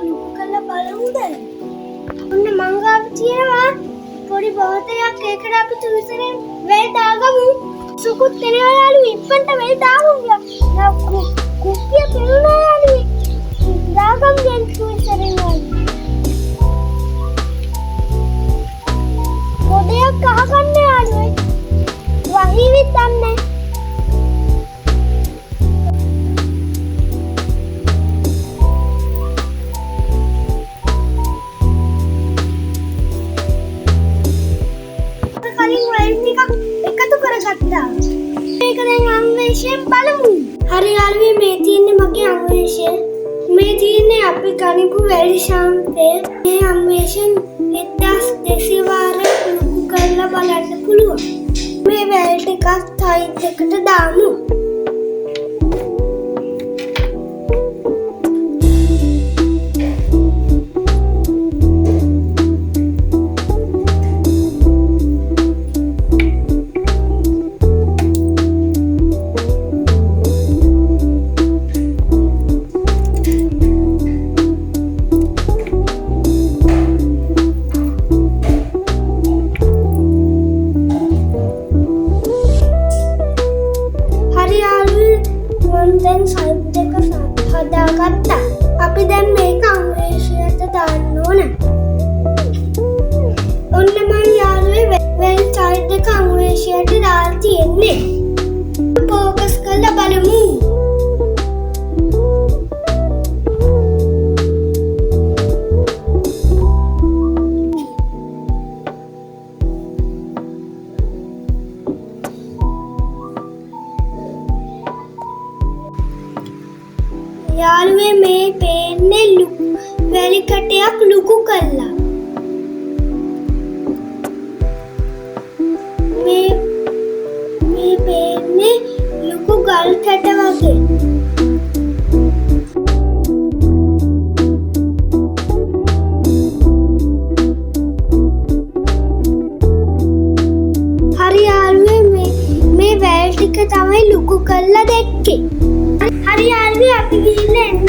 ලුකු කරලා බලමුද? ඔන්න මං ගාව තියෙනවා පොඩි බෝතලයක්. ඒකට අපි තුන්සරෙන් වෙල් දාගමු. සුකුත් එනවා යාළුවෝ. ඉක්මනට වෙල් දාමු. කුක්කිය පෙනුනා යාළුවෝ. දාගමු දැන් තුන්සරෙන් යාළුවෝ. මොඩයක් අහගන්න යාළුවෝ. වහීවිත් දන්නේ. එකතු කරගත්තා. මේක දැන් අන්වේෂයෙන් බලමු. හරි යාළුවෝ මේ තියෙන්නේ මගේ අන්වේෂය. මේ තියෙන්නේ අපි ගනිපු වැඩි ශාන්තය. මේ අන්වේෂයෙන් 1200 වාරයක් ලොකු කරලා බලන්න පුළුවන්. මේ වැල් ටිකක් සයිඩ් එකට දාමු. දැන් සයිඩ් එක හදාගත්තා. අපි දැන් මේක අන්වේෂයට දාන්න ඕන. ඔන්න මම යාළුවේ වෙල් සයිඩ් එක අන්වේෂයට දාලා තියෙන්නේ. ફોකස් කරලා බලමු. යාළුවේ මේ පේන්නේ වැලි කටයක් ලුකු කළා. මේ පේන්නේ ලුකු ගල් කැට වගේ. හරි යාළුවේ මේ වැල් ටික තමයි ලුකු කළා දැක්කේ. හරි යාළුවෝ අපි ගිහින් එන්න.